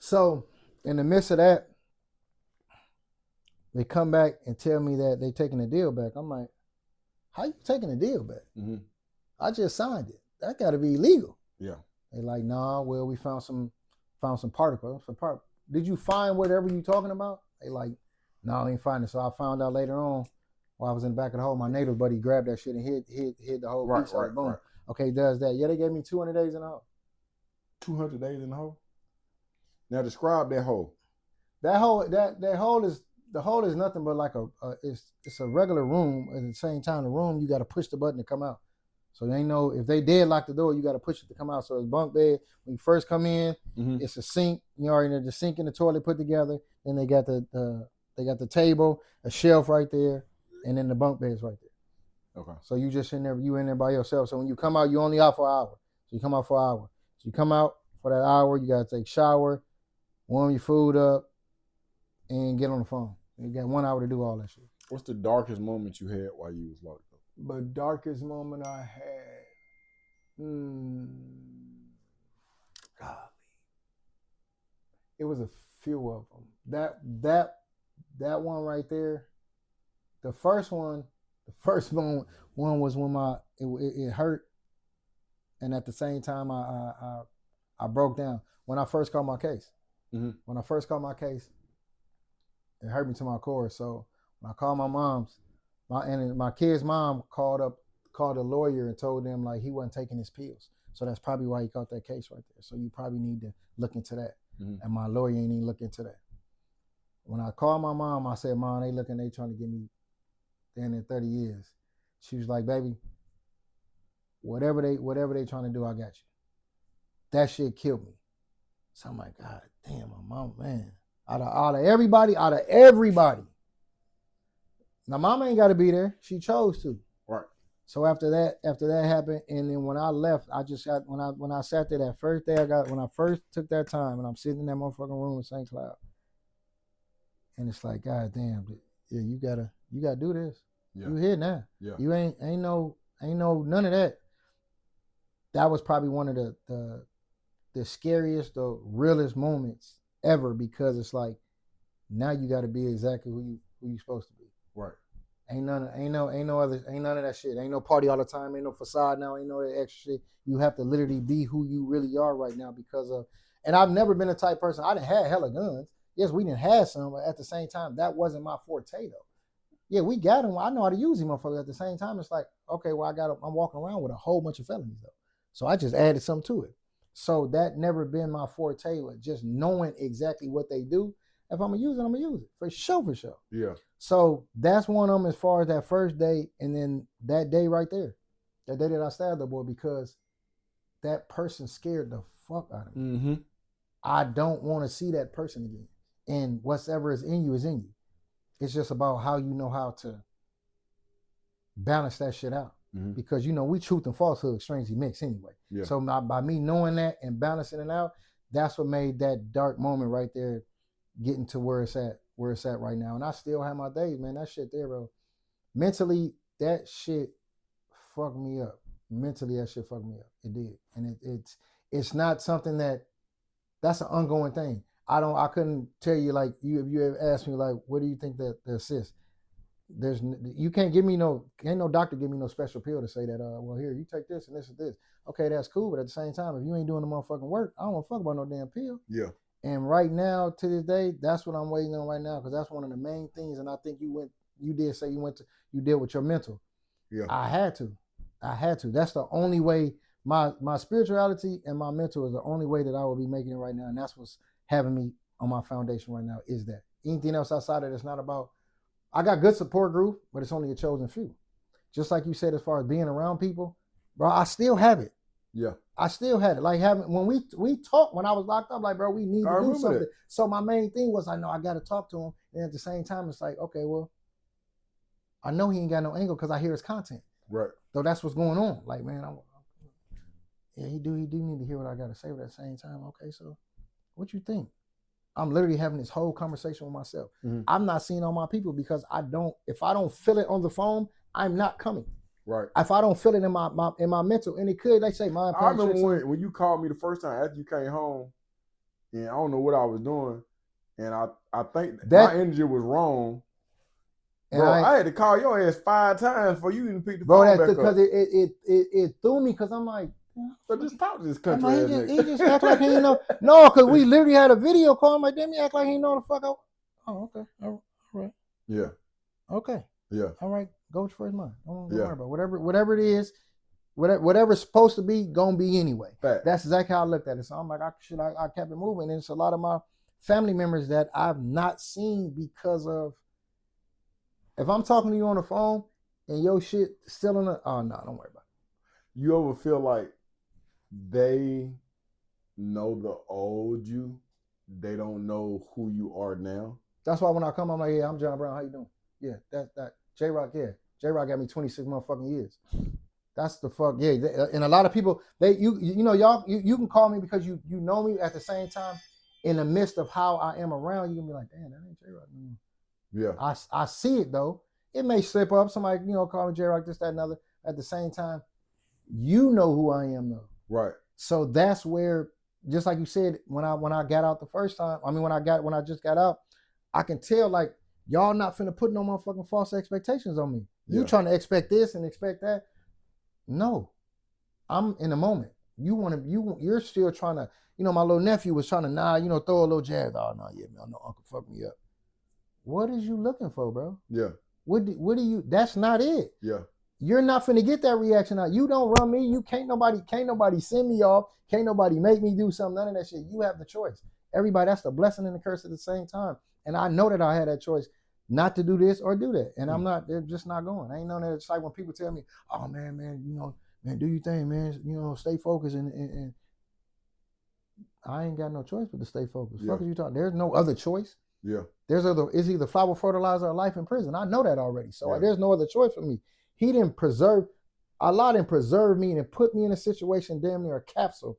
So in the midst of that, they come back and tell me that they taking the deal back. I'm like, how you taking the deal back? Mm-hmm. I just signed it. That got to be illegal. Yeah. They like, nah. Well, we found some particles. Did you find whatever you talking about? They like, no, I ain't find it. So I found out later on, while I was in the back of the hole, my native buddy grabbed that shit and hid the whole piece. Right, boom. Right. Okay, does that? Yeah, they gave me 200 days in the hole. 200 days in the hole. Now describe that hole. That hole is the hole is nothing but like it's a regular room. At the same time, the room you got to push the button to come out. So they know if they did lock the door, you got to push it to come out. So it's bunk bed. When you first come in, it's a sink. You already know the sink and the toilet put together. Then they got the table, a shelf right there, and then the bunk bed's right there. Okay. So you just in there by yourself. So when you come out, you only out for an hour. So you come out for an hour. So you come out for that hour. You got to take a shower, warm your food up, and get on the phone. You got 1 hour to do all that shit. What's the darkest moment you had while you was locked up? The darkest moment I had, golly, it was a few of them. That one right there, the first one was when it hurt, and at the same time I broke down when I first called my case. Mm-hmm. When I first called my case, it hurt me to my core. So when I called my mom's. My kid's mom called a lawyer and told them like he wasn't taking his pills. So that's probably why he caught that case right there. So you probably need to look into that. Mm-hmm. And my lawyer ain't even look into that. When I called my mom, I said, Mom, they trying to get me in 30 years. She was like, baby, whatever they trying to do, I got you. That shit killed me. So I'm like, God damn, my mom, man. Out of everybody. Now, Mama ain't got to be there. She chose to. Right. So after that happened, and then when I left, I just got when I sat there that first day when I first took that time, and I'm sitting in that motherfucking room in St. Cloud, and it's like, God damn, yeah, you gotta do this. Yeah. You here now. Yeah. You ain't no none of that. That was probably one of the scariest, the realest moments ever, because it's like now you got to be exactly who you supposed to be. Right. Ain't none of that shit. Ain't no party all the time. Ain't no facade now. Ain't no that extra shit. You have to literally be who you really are right now because of. And I've never been a type person. I didn't have hella guns. Yes, we didn't have some, but at the same time, that wasn't my forte though. Yeah, we got them. I know how to use them, motherfuckers. At the same time, it's like, okay, well, I'm walking around with a whole bunch of felonies though. So I just added something to it. So that never been my forte, with just knowing exactly what they do. If I'm gonna use it, I'm gonna use it for sure. Yeah. So that's one of them as far as that first day, and then that day right there, that day that I stabbed the boy, because that person scared the fuck out of me. Mm-hmm. I don't want to see that person again. And whatever is in you is in you. It's just about how you know how to balance that shit out. Mm-hmm. Because we truth and falsehood strangely mix anyway. Yeah. So by me knowing that and balancing it out, that's what made that dark moment right there getting to where it's at right now. And I still have my days, man. That shit there, bro. Mentally, that shit fucked me up. It did. And it's not something that's an ongoing thing. I couldn't tell you, like, if you ever asked me, like, what do you think that the assist? You can't give me ain't no doctor give me no special pill to say that, well, here, you take this and this and this. Okay, that's cool. But at the same time, if you ain't doing the motherfucking work, I don't want to fuck about no damn pill. Yeah. And right now, to this day, that's what I'm waiting on right now, because that's one of the main things. And I think you did with your mental. Yeah. I had to. That's the only way. My spirituality and my mental is the only way that I will be making it right now. And that's what's having me on my foundation right now, is that. Anything else outside of it, it's not about. I got good support group, but it's only a chosen few. Just like you said, as far as being around people, bro, I still have it. Yeah. I still had it. Like when we talked when I was locked up, like, bro, we need to do something. That. So my main thing was, I know I got to talk to him. And at the same time, it's like, okay, well, I know he ain't got no angle because I hear his content. Right. So that's what's going on. Like, man, he do need to hear what I got to say, but at the same time, okay, so what you think? I'm literally having this whole conversation with myself. Mm-hmm. I'm not seeing all my people because if I don't feel it on the phone, I'm not coming. Right. If I don't feel it in my mental, and it could, they say, I remember when you called me the first time after you came home, and I don't know what I was doing, and I think That- my energy was wrong. And Bro, I had to call your ass 5 times for you to pick the bro, phone that's back because up. it threw me because I'm like, But just talk to this I'm country like, ass nigga. he just act like he ain't know. No, because we literally had a video call. I'm like, damn, he act like he know the fuck out. Oh, okay. All right. Yeah. Okay. Yeah. All right. Go with your first mind. Don't Yeah. worry about it. Whatever it is, whatever's supposed to be, gonna be anyway. Fact. That's exactly how I looked at it. So I'm like, I kept it moving. And it's a lot of my family members that I've not seen because of, if I'm talking to you on the phone and your shit still in the, oh no, don't worry about it. You ever feel like they know the old you, they don't know who you are now? That's why when I come, I'm like, yeah, I'm John Brown. How you doing? Yeah, that J-Rock, yeah. J-Rock got me 26 motherfucking years. That's the fuck, yeah. And a lot of people, you know, y'all, you can call me because you know me. At the same time, in the midst of how I am around, you can be like, damn, that ain't J-Rock. Yeah. I see it though. It may slip up. Somebody, you know, call me J-Rock, this, that, and other. At the same time, you know who I am though. Right. So that's where, just like you said, when I got out the first time, I mean, when I just got out, I can tell like y'all not finna put no motherfucking false expectations on me. You trying to expect this and expect that. No, I'm in the moment. You're still trying to, you know, my little nephew was trying to, you know, throw a little jab. Oh no, yeah, man, no, uncle fuck me up. What is you looking for, bro? Yeah. What do you, that's not it. Yeah. You're not finna get that reaction out. You don't run me. You can't nobody send me off. Can't nobody make me do something. None of that shit. You have the choice. Everybody, that's the blessing and the curse at the same time. And I know that I had that choice not to do this or do that. And I'm not, they're just not going. I ain't know that. It's like when people tell me, oh man, you know, man, do your thing, man. You know, stay focused. And I ain't got no choice but to stay focused. Yeah. Fuck is you talking? There's no other choice. Yeah. It's either flour, fertilizer, or life in prison. I know that already. So Yeah. there's no other choice for me. He didn't preserve, Allah didn't preserve me and put me in a situation damn near a capsule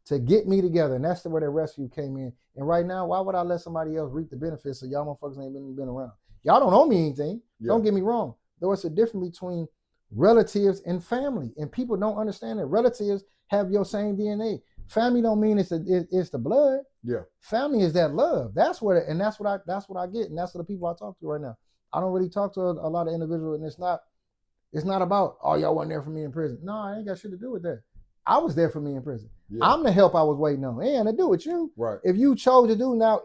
to get me together. And that's where the rescue came in. And right now, why would I let somebody else reap the benefits of y'all motherfuckers ain't been around? Y'all don't owe me anything. Yeah. Don't get me wrong. Though it's a difference between relatives and family. And people don't understand that relatives have your same DNA. Family don't mean it's the blood. Yeah. Family is that love. That's what I get, and that's what the people I talk to right now. I don't really talk to a lot of individuals, and it's not about, oh, y'all wasn't there for me in prison. No, I ain't got shit to do with that. I was there for me in prison. Yeah. I'm the help I was waiting on. And to do with you. Right. If you chose to do now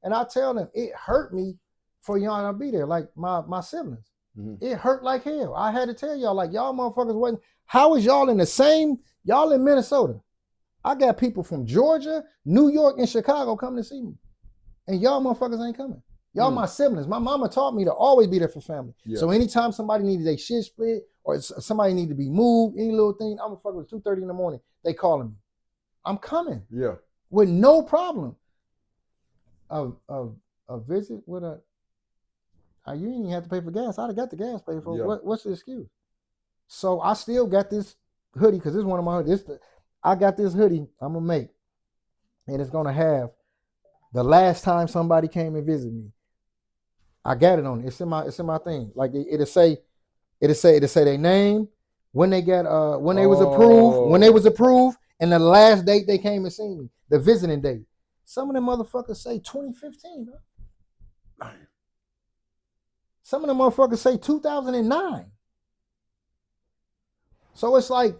and I tell them it hurt me for y'all to be there, like my siblings. Mm-hmm. It hurt like hell. I had to tell y'all, like, y'all motherfuckers wasn't, how is y'all y'all in Minnesota? I got people from Georgia, New York, and Chicago coming to see me. And y'all motherfuckers ain't coming. Y'all my siblings. My mama taught me to always be there for family. Yeah. So anytime somebody needed their shit split or somebody needed to be moved, any little thing, I'm fucking with 2:30 in the morning. They calling me. I'm coming. Yeah. With no problem. A visit with you didn't even have to pay for gas. I'd have got the gas paid for. Yeah. What's the excuse? So I still got this hoodie because this is one of my hoodies. I got this hoodie I'm gonna make, and it's gonna have the last time somebody came and visited me. I got it on it. It's in my thing. Like it'll say their name, when they got when they was approved, and the last date they came and seen me, the visiting date. Some of them motherfuckers say 2015, bro. Some of them motherfuckers say 2009. So it's like,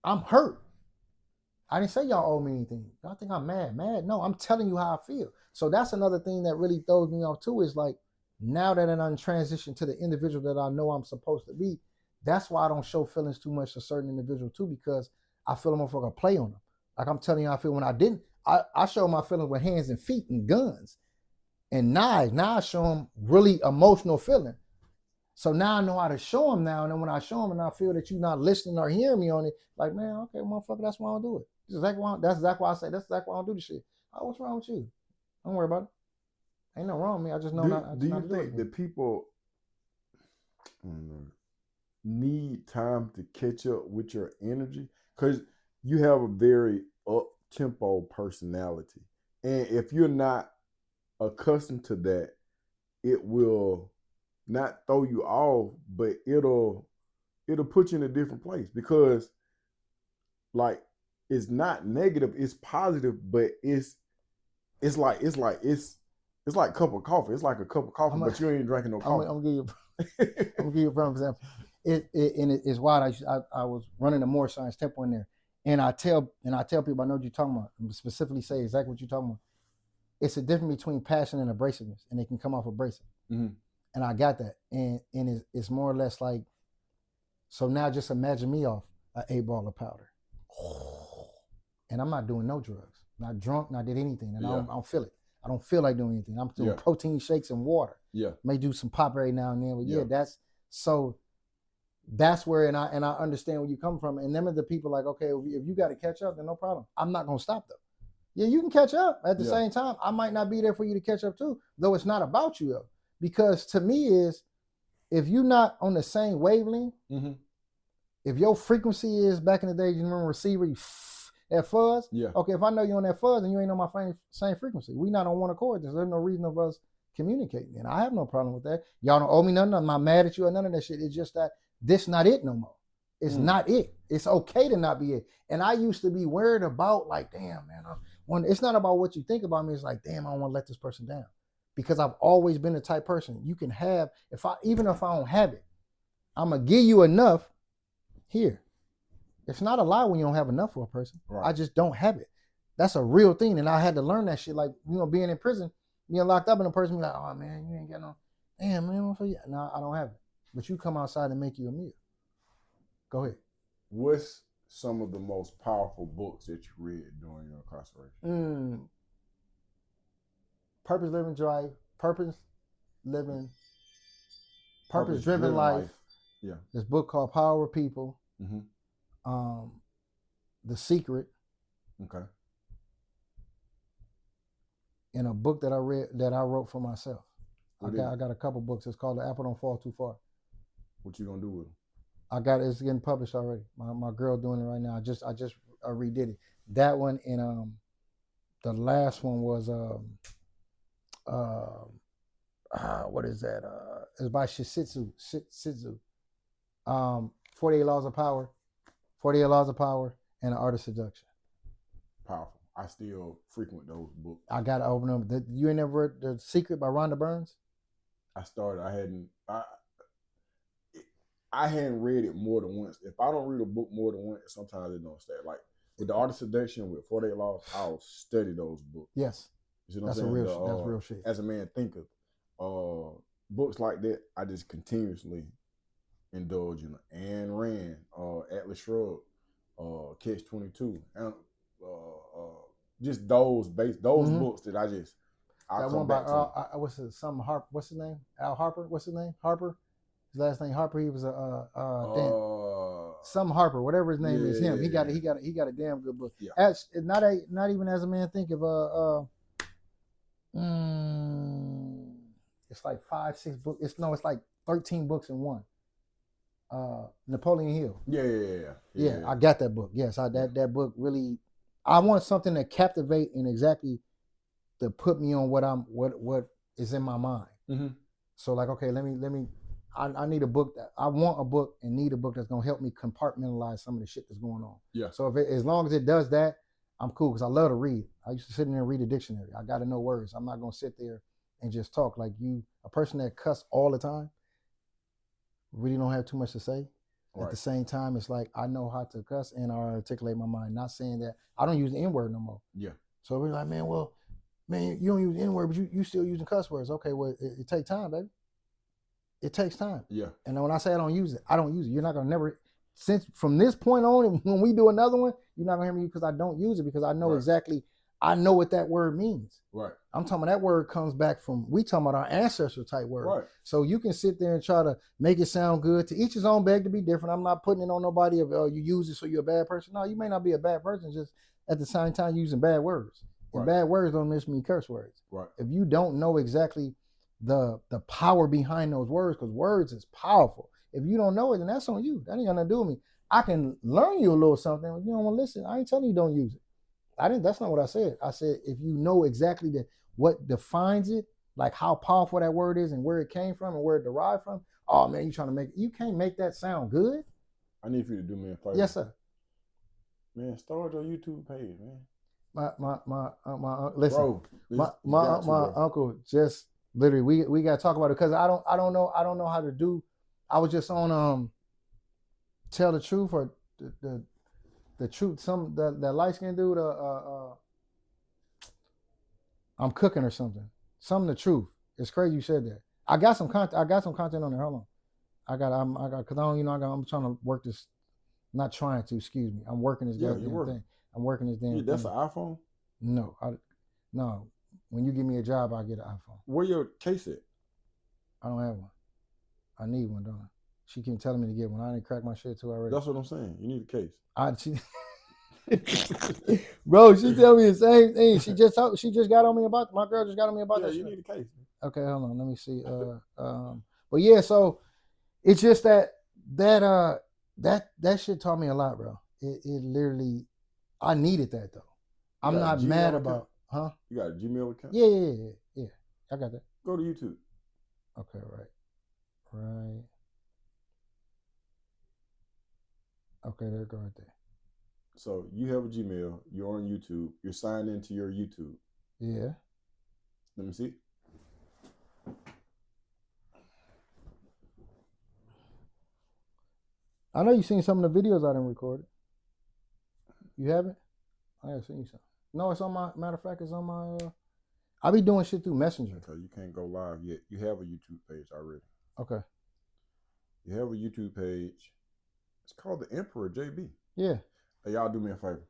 I'm hurt. I didn't say y'all owe me anything. Y'all think I'm mad. No, I'm telling you how I feel. So that's another thing that really throws me off too, is like, now that I'm transitioned to the individual that I know I'm supposed to be, that's why I don't show feelings too much to certain individuals too, because I feel a motherfucker play on them. Like I'm telling you how I feel when I didn't. I show my feelings with hands and feet and guns and knives. Now I show them really emotional feeling. So now I know how to show them now. And then when I show them and I feel that you're not listening or hearing me on it, like, man, okay, motherfucker, that's why I don't do it. That's exactly why I say, that's exactly why I don't do this shit. Oh, what's wrong with you? Don't worry about it. Ain't no wrong with me. I just know not. Do you think that people need time to catch up with your energy? Because you have a very up-tempo personality. And if you're not accustomed to that, it will not throw you off, but it'll put you in a different place. Because like it's not negative, it's positive, but it's like a cup of coffee. It's like a cup of coffee, but you ain't drinking no coffee. I'm gonna give you a prime example. It's wild. I was running a more science temple in there, and I tell people, I know what you're talking about. I specifically say exactly what you're talking about. It's a difference between passion and abrasiveness, and it can come off abrasive. Mm-hmm. And I got that, and it's more or less like. So now just imagine me off an 8-ball of powder, and I'm not doing no drugs, not drunk, not did anything, and I don't feel it. I don't feel like doing anything. I'm doing protein shakes and water. Yeah, may do some pop every now and then, but that's where, and I understand where you come from. And them are the people like, okay, if you got to catch up, then no problem. I'm not gonna stop though. Yeah, you can catch up at the same time. I might not be there for you to catch up too, though it's not about you though, because to me is if you're not on the same wavelength, mm-hmm. if your frequency is back in the day, you remember receiver, you that fuzz. Yeah. Okay, if I know you're on that fuzz and you ain't on my same frequency, we not on one accord. There's no reason of us communicating, and I have no problem with that. Y'all don't owe me nothing. I'm not mad at you or none of that shit. It's just that this not it no more. It's not it. It's okay to not be it. And I used to be worried about like, damn, man. It's not about what you think about me. It's like, damn, I don't want to let this person down, because I've always been the type person you can have. Even if I don't have it, I'm gonna give you enough here. It's not a lie when you don't have enough for a person. Right. I just don't have it. That's a real thing. And I had to learn that shit. Like, being in prison, being locked up, and a person be like, oh man, you ain't got no, damn man, for you. No, I don't have it. But you come outside and make you a meal. Go ahead. What's some of the most powerful books that you read during your incarceration? Purpose-driven life. Yeah. This book called Power of People. Mm-hmm. The Secret. Okay. And a book that I wrote for myself. I got a couple books. It's called The Apple Don't Fall Too Far. What you gonna do with them? It's getting published already. My girl doing it right now. I just redid it. That one, and the last one was what is that? It's by Shitsu. 48 Laws of Power. 48 Laws of Power and The Art of Seduction. Powerful. I still frequent those books. I gotta open them. You ain't never read The Secret by Rhonda Burns? I hadn't read it more than once. If I don't read a book more than once, sometimes it don't stay. Like with The Art of Seduction, with 48 Laws, I'll study those books. Yes. You know what I'm saying? That's real shit. As a Man Thinketh, books like that, I just continuously indulge in. Ayn Rand, Atlas Shrugged, Catch 22, and just those books that I come back to. What's his name? Al Harper. What's his name? Harper. His last name Harper. He was some Harper, whatever his name is. Him. He got a damn good book. Yeah. Not even As a Man Thinketh. It's like 5-6 books. It's like 13 books in one. Napoleon Hill. Yeah. I got that book. Yes, that book really. I want something to captivate and exactly to put me on what is in my mind. Mm-hmm. So like, okay, let me. I need a book I want a book and need a book that's gonna help me compartmentalize some of the shit that's going on. Yeah. So as long as it does that, I'm cool, because I love to read. I used to sit in there and read a dictionary. I got to know words. I'm not gonna sit there and just talk like you. A person that cuss all the time really don't have too much to say. Right. At the same time, it's like I know how to cuss and I articulate my mind. Not saying that I don't use the N-word no more. Yeah. So we're like, man, you don't use the N-word, but you still using cuss words. Okay, well, it takes time, baby. It takes time. Yeah. And when I say I don't use it, I don't use it. You're not gonna never. Since from this point on, when we do another one, you're not gonna hear me because I don't use it, because I know exactly. I know what that word means. Right. I'm talking about that word comes back from, we talking about our ancestral type word. Right. So you can sit there and try to make it sound good. To each his own, beg to be different. I'm not putting it on nobody of, you use it so you're a bad person. No, you may not be a bad person, just at the same time using bad words. And bad words don't just mean curse words. Right. If you don't know exactly the power behind those words, because words is powerful. If you don't know it, then that's on you. That ain't gonna do with me. I can learn you a little something. If you don't want to listen, I ain't telling you don't use it. That's not what I said. I said, if you know exactly what defines it, like how powerful that word is and where it came from and where it derived from. Oh man, you can't make that sound good. I need for you to do me a favor. Yes, sir. Man, start your YouTube page, man. Listen, Bro, my uncle just literally we got to talk about it because I don't know how to do. I was just on tell the truth or the truth. The light skin dude. I'm cooking or something. The truth. It's crazy you said that. I got some content. On there. Hold on. I got because I don't I'm trying to work this. Not trying to. Excuse me. I'm working this goddamn thing. I'm working this damn thing. That's an iPhone? No, no. When you give me a job, I'll get an iPhone. Where your case at? I don't have one. I need one, don't I? She keep telling me to get one. I didn't crack my shit too already. That's what I'm saying. You need a case. Bro, she tell me the same thing. She just got on me about my girl just got on me about that. You need a case. Okay, hold on. Let me see. But yeah, so it's just that shit taught me a lot, bro. It literally, I needed that though. I'm not mad about, huh? You got a Gmail account? Yeah. I got that. Go to YouTube. Okay, right. Okay, there go right there. So you have a Gmail. You're on YouTube. You're signed into your YouTube. Yeah. Let me see. I know you've seen some of the videos I done recorded. You haven't? I have seen some. No, it's on my, matter of fact, it's on my, I be doing shit through Messenger. Okay, you can't go live yet. You have a YouTube page already. Okay. You have a YouTube page. It's called The Emperor JB. Yeah. Hey, y'all do me a favor.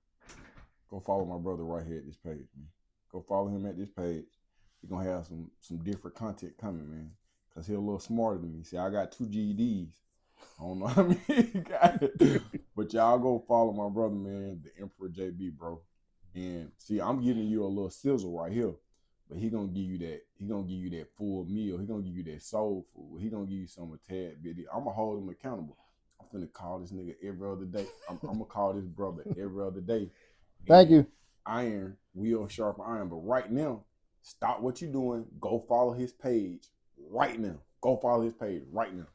Go follow my brother right here at this page, man. Go follow him at this page. He's going to have some different content coming, man. Because he's a little smarter than me. See, I got 2 GEDs. I don't know how many he got it. But y'all go follow my brother, man, The Emperor JB, bro. And see, I'm giving you a little sizzle right here. But he gonna give you that full meal. He gonna give you that soul food. He gonna give you some a tad bit. I'm gonna hold him accountable. I'm finna call this nigga every other day. I'm gonna call this brother every other day. Thank you. Iron will sharpen iron. But right now, stop what you're doing. Go follow his page right now. Go follow his page right now.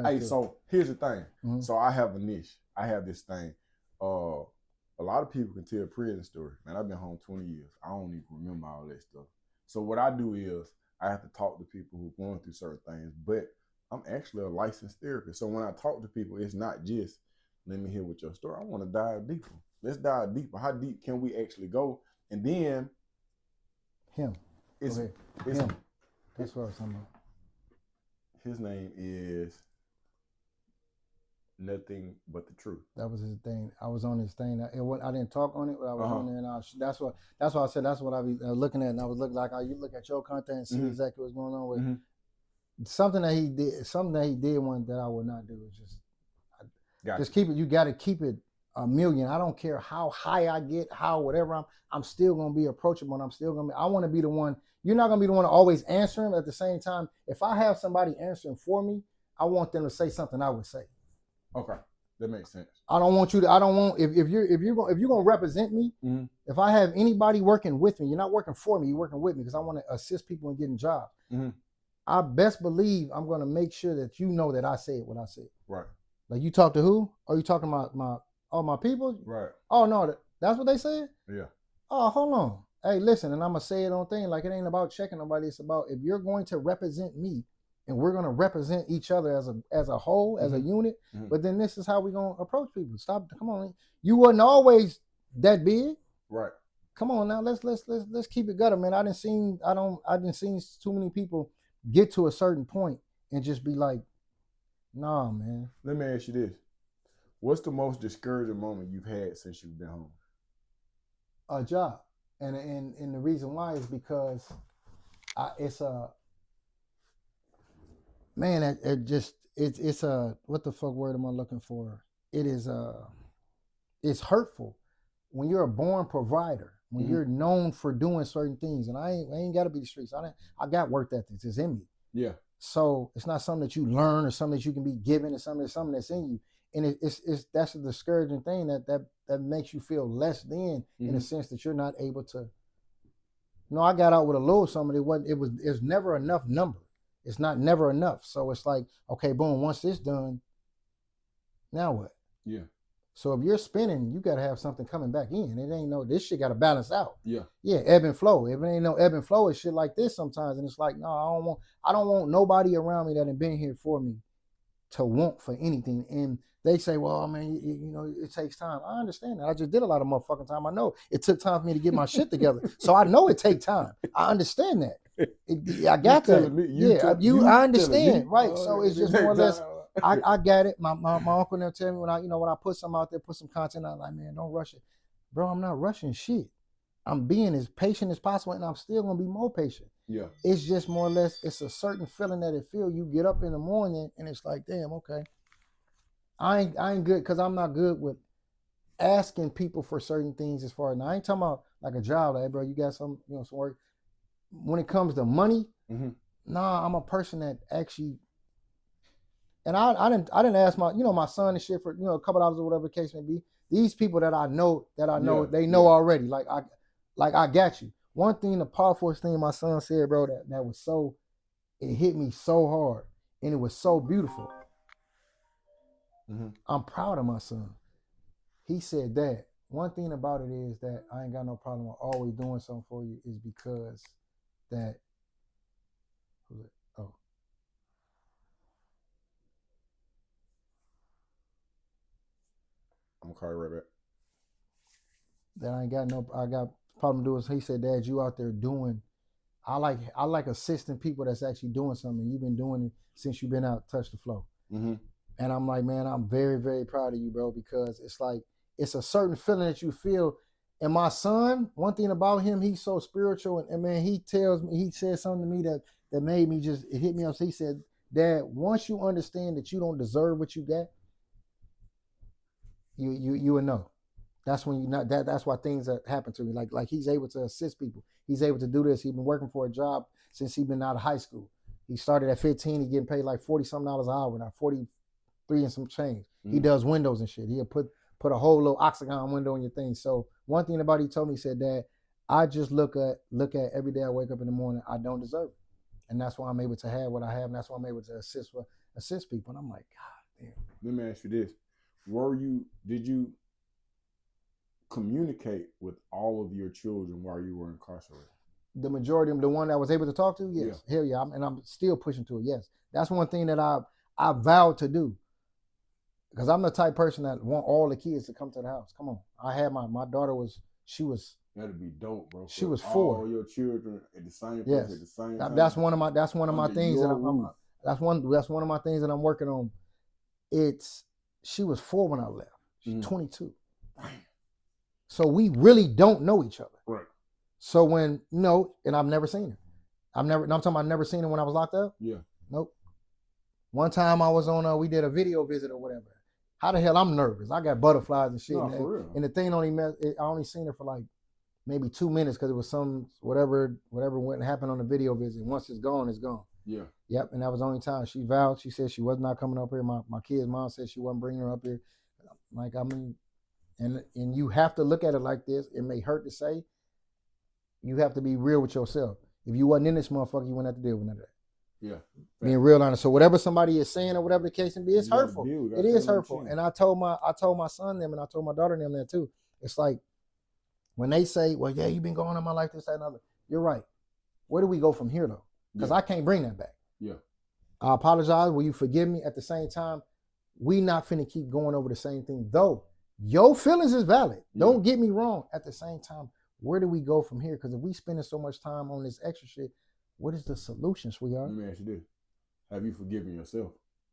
Hey, so here's the thing. Mm-hmm. So I have a niche. I have this thing. A lot of people can tell prison story. Man, I've been home 20 years. I don't even remember all that stuff. So what I do is I have to talk to people who are going through certain things, but I'm actually a licensed therapist. So when I talk to people, it's not just, let me hear what your story. I want to dive deeper. Let's dive deeper. How deep can we actually go? And then him. It's him. That's what I was talking about. His name is Nothing But the Truth. That was his thing. I was on his thing. I didn't talk on it, but I was on there, and that's why I said that's what I be looking at. And I was looking like, you look at your content and see exactly what's going on with something that he did. Something that he did one that I would not do is just keep it. You got to keep it a million. I don't care how high I get, how whatever I'm still gonna be approachable. And I'm still gonna be. I want to be the one. You're not gonna be the one to always answer him. At the same time, if I have somebody answering for me, I want them to say something I would say. Okay, that makes sense. I don't want you to. I don't want if you're gonna represent me. Mm-hmm. If I have anybody working with me, you're not working for me. You're working with me because I want to assist people in getting jobs. Mm-hmm. I best believe I'm gonna make sure that you know that I said what I said. Right. Like you talk to who? Are you talking about my people? Right. Oh no, that's what they said. Yeah. Oh, hold on. Hey, listen, and I'm gonna say it on thing like it ain't about checking nobody. It's about if you're going to represent me. And we're gonna represent each other as a whole, as a unit. Mm-hmm. But then this is how we're gonna approach people. Come on, you wasn't always that big, right? Come on now, let's keep it gutter, man. I didn't seen too many people get to a certain point and just be like, nah, man. Let me ask you this: what's the most discouraging moment you've had since you've been home? A job, and the reason why is because it's a. Man, it's a what the fuck word am I looking for? It is it's hurtful when you're a born provider, when you're known for doing certain things, and I ain't got to be the streets. I got work ethics. It's in me. Yeah. So it's not something that you learn or something that you can be given, or something that's in you, and it's that's a discouraging thing that makes you feel less than in a sense that you're not able to. No, I got out with a little something. It's never enough number. It's not never enough. So it's like, okay, boom, once this done, now what? Yeah. So if you're spinning, you gotta have something coming back in. It ain't no this shit gotta balance out. Yeah. Yeah, ebb and flow. If it ain't no ebb and flow, it's shit like this sometimes. And it's like, no, I don't want nobody around me that have been here for me to want for anything. And they say, well, I mean, you know, it takes time. I understand that. I just did a lot of motherfucking time. I know it took time for me to get my shit together. So I know it takes time. I understand that. I got that. I understand. Right. So it's just more or less, I got it. My uncle never tell me when I put something out there, put some content out, like, man, don't rush it. Bro, I'm not rushing shit. I'm being as patient as possible, and I'm still gonna be more patient. Yeah. It's just more or less, it's a certain feeling that it feel. You get up in the morning and it's like, damn, okay. I ain't good, because I'm not good with asking people for certain things as far as, now I ain't talking about like a job, like, bro, you got some work. When it comes to money, nah, I'm a person that actually, and I didn't ask my son and shit for a couple dollars or whatever the case may be. These people that I know they know already. Like I got you. One thing, the powerful thing my son said, bro, that was so, it hit me so hard, and it was so beautiful. I'm proud of my son. He said that one thing about it is that I ain't got no problem with always doing something for you, is because that, oh, I'm gonna call you right back. That I got problem doing. He said, Dad, you out there doing, I like assisting people that's actually doing something. You've been doing it since you've been out, touch the flow. And I'm like, man, I'm very, very proud of you, bro, because it's like, it's a certain feeling that you feel. And my son, one thing about him, he's so spiritual, and man, he said something to me that made me just, it hit me up. So he said, Dad, once you understand that you don't deserve what you got, you will know. That's when that's why things that happen to me. Like he's able to assist people. He's able to do this. He's been working for a job since he's been out of high school. He started at 15. He getting paid like $40-something an hour now, 43 and some change. He does windows and shit. He'll put a whole little octagon window in your thing. So one thing about it, he told me, he said, Dad, I just look at every day I wake up in the morning, I don't deserve it. And that's why I'm able to have what I have, and that's why I'm able to assist people. And I'm like, God damn. Let me ask you this. Did you communicate with all of your children while you were incarcerated? The majority of them, the one that I was able to talk to, yes. Yeah. Hell yeah. I'm still pushing to it, yes. That's one thing that I vowed to do. Because I'm the type person that want all the kids to come to the house. Come on. I had my daughter she was. That'd be dope, bro. She was 4. All your children at the same place at the same time. That's one of my things that that's one of my things that I'm working on. She was 4 when I left. She's 22. So we really don't know each other. Right. So when, and I've never seen her. I'm talking about I've never seen her when I was locked up. Yeah. Nope. One time I was on, we did a video visit or whatever. How the hell I'm nervous? I got butterflies and shit. No, for real. And the thing I only seen her for like maybe 2 minutes because it was some whatever went and happened on the video visit. Once it's gone, it's gone. Yeah. Yep. And that was the only time she vowed. She said she was not coming up here. My kid's mom said she wasn't bringing her up here. Like, I mean, and you have to look at it like this. It may hurt to say. You have to be real with yourself. If you wasn't in this motherfucker, you wouldn't have to deal with none of that. Yeah. Being real honest. So whatever somebody is saying or whatever the case may be, it's hurtful. It is hurtful. And I told my son them, and I told my daughter them that too. It's like when they say, well, yeah, you've been going on my life, this, that, and other. You're right. Where do we go from here though? Because I can't bring that back. Yeah. I apologize. Will you forgive me? At the same time, we not finna keep going over the same thing. Though your feelings is valid. Don't get me wrong. At the same time, where do we go from here? Because if we spending so much time on this extra shit, what is the solution, sweetheart? Let me ask you this. Have you forgiven yourself?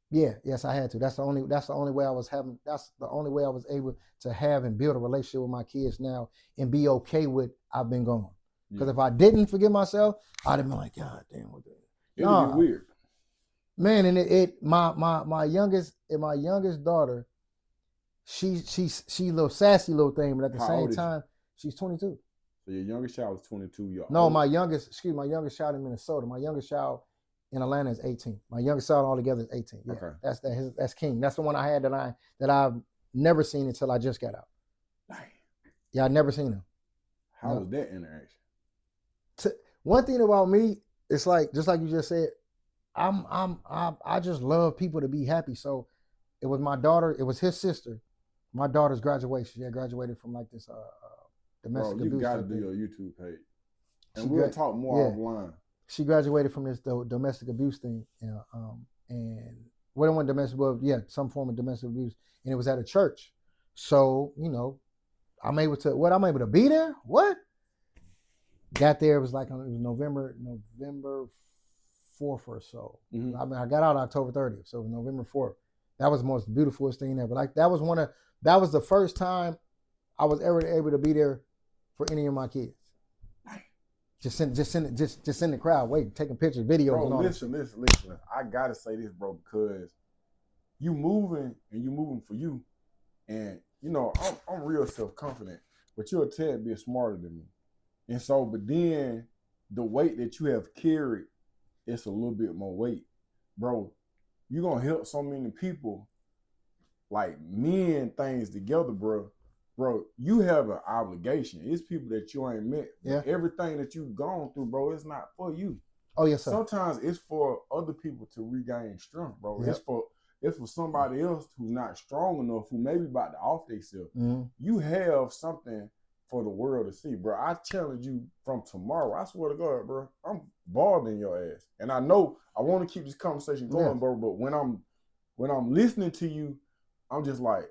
Yeah, yes, I had to. That's the only way I was able to have and build a relationship with my kids now and be okay with I've been gone. Because if I didn't forgive myself, I'd have been like, God damn, what the It'd be weird. Man, and my youngest daughter, she's a little sassy little thing, but at the same time, she's 22. So your youngest child was 22. No, my youngest child in Minnesota. My youngest child in Atlanta is 18. My youngest child altogether is 18. Yeah, okay. That's King. That's the one I had that I've never seen until I just got out. Dang. Yeah, I'd never seen him. How was that interaction? One thing about me, it's like just like you just said, I just love people to be happy. So it was my daughter. It was his sister. My daughter's graduation. She graduated from like this domestic abuse. You got to do your YouTube page, and we'll talk more offline. She graduated from this domestic abuse thing, and what it wasn't domestic, but some form of domestic abuse, and it was at a church. So I'm able to be there. What? Got there, it was like it was November 4th or so. Mm-hmm. I mean, I got out October 30th, so it was November 4th. That was the most beautiful thing ever. Like that was the first time I was ever able to be there for any of my kids. Just in the crowd, taking pictures, videos, bro, and all. Listen. I gotta say this, bro, because you moving for you, and I'm real self-confident, but you're a tad bit smarter than me, and so, but then the weight that you have carried, it's a little bit more weight, bro. You're gonna help so many people, like mend things together, bro. Bro, you have an obligation. It's people that you ain't met. Yeah. Everything that you've gone through, bro, it's not for you. Oh, yes, sir. Sometimes it's for other people to regain strength, bro. Yep. It's for somebody else who's not strong enough, who maybe about to off themselves. Mm-hmm. You have something for the world to see, bro. I challenge you from tomorrow. I swear to God, bro, I'm balling your ass. And I know I want to keep this conversation going, bro, but when I'm listening to you, I'm just like,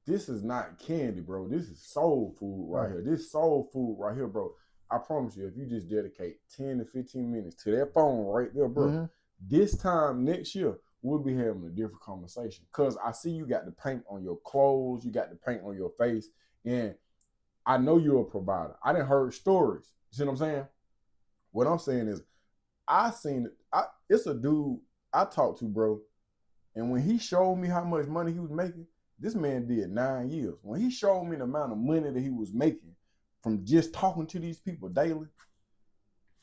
this is not candy, bro. This is soul food right here. This soul food right here, bro. I promise you, if you just dedicate 10 to 15 minutes to that phone right there, bro, mm-hmm. This time next year, we'll be having a different conversation. Because I see you got the paint on your clothes, you got the paint on your face, and I know you're a provider. I done heard stories. You see what I'm saying? What I'm saying is, it's a dude I talked to, bro, and when he showed me how much money he was making, this man did 9 years. When he showed me the amount of money that he was making from just talking to these people daily,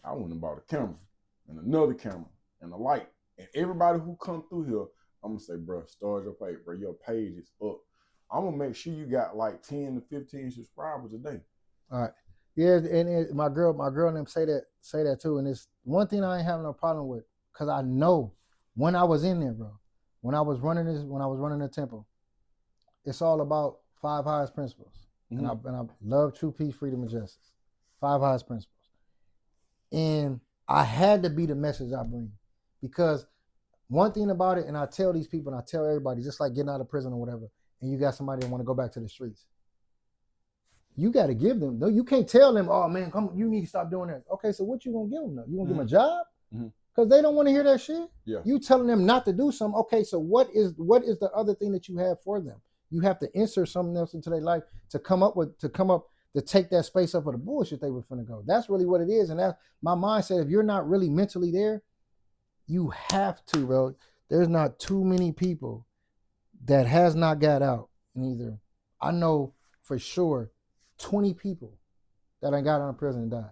I went and bought a camera and another camera and a light. And everybody who come through here, I'm going to say, bro, start your page, bro. Your page is up. I'm going to make sure you got like 10 to 15 subscribers a day. All right. Yeah, and my girl and them say that too. And it's one thing I ain't having no problem with, because I know when I was in there, bro, when I was running the temple, it's all about 5 highest principles. Mm-hmm. And I love truth, peace, freedom, and justice. 5 highest principles. And I had to be the message I bring. Because one thing about it, and I tell these people and I tell everybody, just like getting out of prison or whatever, and you got somebody that want to go back to the streets, you got to give them. No, you can't tell them, oh man, come, you need to stop doing that. Okay, so what you gonna give them though? You gonna give them a job? Because they don't want to hear that shit. Yeah. You telling them not to do something. Okay, so what is the other thing that you have for them? You have to insert something else into their life to take that space up for the bullshit they were finna go. That's really what it is. And that's my mindset. If you're not really mentally there, you have to, bro. There's not too many people that has not got out. Neither. I know for sure 20 people that ain't got out of prison and died.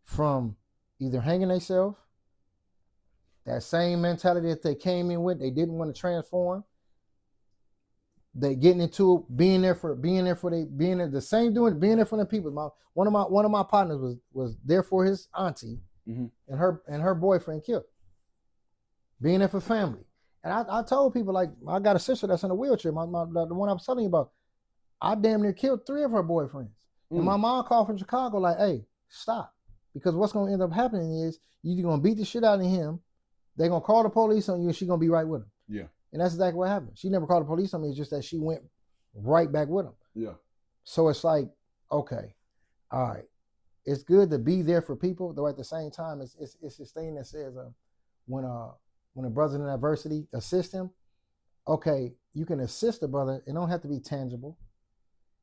From either hanging themselves, that same mentality that they came in with, they didn't want to transform. They getting into it, being there for the same doing, being there for the people. One of my partners was there for his auntie, mm-hmm. and her boyfriend killed. Being there for family. And I told people, like, I got a sister that's in a wheelchair, the one I was telling you about. I damn near killed 3 of her boyfriends. And my mom called from Chicago like, hey, stop. Because what's going to end up happening is you're going to beat the shit out of him. They're going to call the police on you and she's going to be right with him. Yeah. And that's exactly what happened. She never called the police on me. It's just that she went right back with him. Yeah. So it's like, okay, all right. It's good to be there for people, though at the same time, it's this thing that says when a brother's in adversity, assist him. Okay, you can assist a brother. It don't have to be tangible.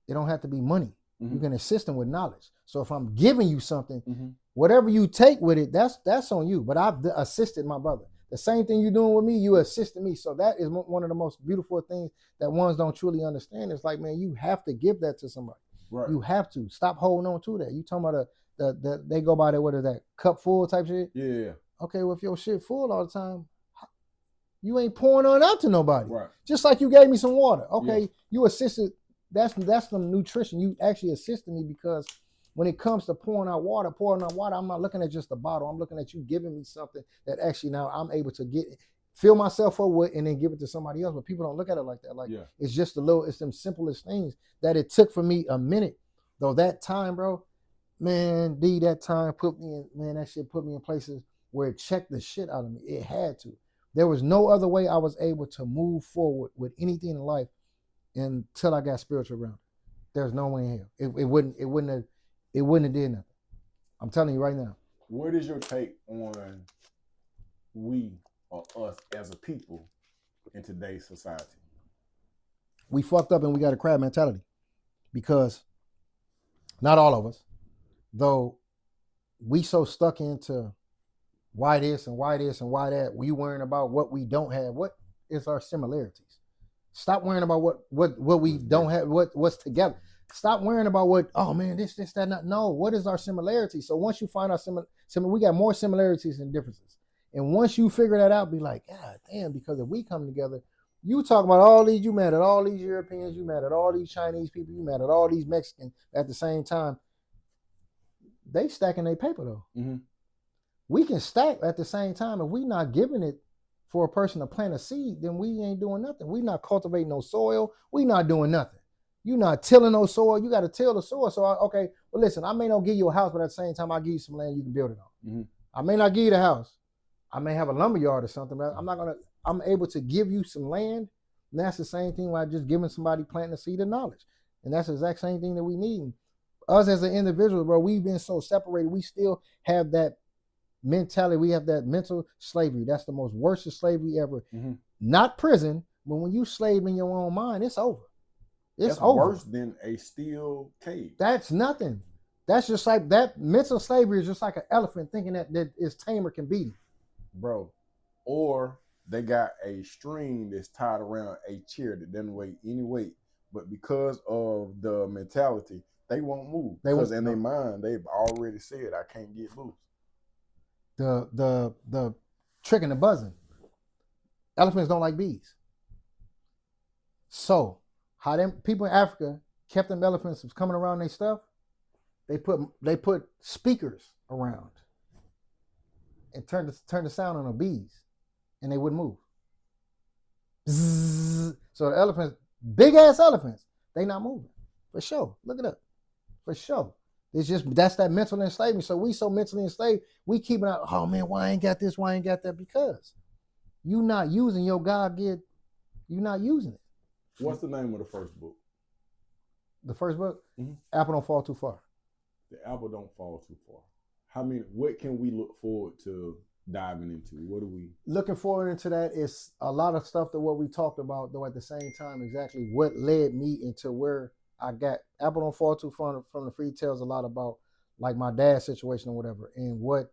It don't have to be money. Mm-hmm. You can assist them with knowledge. So if I'm giving you something, mm-hmm. whatever you take with it, that's on you. But I've assisted my brother. The same thing you're doing with me, you assisted me. So that is one of the most beautiful things that ones don't truly understand. It's like, man, you have to give that to somebody. Right. You have to stop holding on to that. You talking about the they go by that, what is that, cup full type shit? Yeah. Okay, well, if your shit full all the time, you ain't pouring on out to nobody. Right. Just like you gave me some water. Okay, yeah. You assisted. That's some nutrition. You actually assisted me, because when it comes to pouring out water, I'm not looking at just the bottle. I'm looking at you giving me something that actually now I'm able to get fill myself up with and then give it to somebody else. But people don't look at it like that. Like it's just it's them simplest things that it took for me a minute. Though that time, bro, man, that time put me in, man, that shit put me in places where it checked the shit out of me. It had to. There was no other way I was able to move forward with anything in life until I got spiritual grounded. There's no way in hell. It wouldn't have did nothing. I'm telling you right now. What is your take on we or us as a people in today's society? We fucked up and we got a crab mentality because not all of us, though, we so stuck into why this and why this and why that. We worrying about what we don't have. What is our similarities? Stop worrying about what we don't have. What's together. Stop worrying about what. Oh man, this that not. No, what is our similarity? So once you find our we got more similarities than differences. And once you figure that out, be like, God damn, because if we come together, you talk about all these, you mad at all these Europeans, you mad at all these Chinese people, you mad at all these Mexicans at the same time. They stacking their paper though. Mm-hmm. We can stack at the same time. If we not giving it for a person to plant a seed, then we ain't doing nothing. We not cultivating no soil. We not doing nothing. You not tilling no soil. You got to till the soil. So, okay, well, listen, I may not give you a house, but at the same time, I'll give you some land you can build it on. Mm-hmm. I may not give you the house. I may have a lumber yard or something, but I'm able to give you some land. And that's the same thing by just giving somebody planting a seed of knowledge. And that's the exact same thing that we need. Us as an individual, bro, we've been so separated. We still have that mentality. We have that mental slavery. That's the most worst slavery ever. Mm-hmm. Not prison, but when you slave in your own mind, it's over. It's over. Worse than a steel cage. That's nothing. That's just like that mental slavery is just like an elephant thinking that its tamer can beat him. Bro. Or they got a string that's tied around a chair that doesn't weigh any weight. But because of the mentality, they won't move. Because in their mind, they've already said, I can't get loose. The trick in the buzzing. Elephants don't like bees. So how them people in Africa kept them elephants from coming around their stuff, they put speakers around and turn the sound on the bees, and they wouldn't move. Bzzz. So the elephants, big ass elephants, they not moving. For sure. Look it up. For sure. It's just that's that mental enslavement. So we so mentally enslaved, we keeping out, oh man, why I ain't got this, why I ain't got that? Because you not using your God gift, you not using it. What's the name of the first book? The first book? Mm-hmm. Apple Don't Fall Too Far. The apple don't fall too far. What can we look forward to diving into? What are we looking forward into? That is a lot of stuff that what we talked about, though at the same time, exactly what led me into where I got. Apple Don't Fall Too Far from the free tells a lot about like my dad's situation or whatever, and what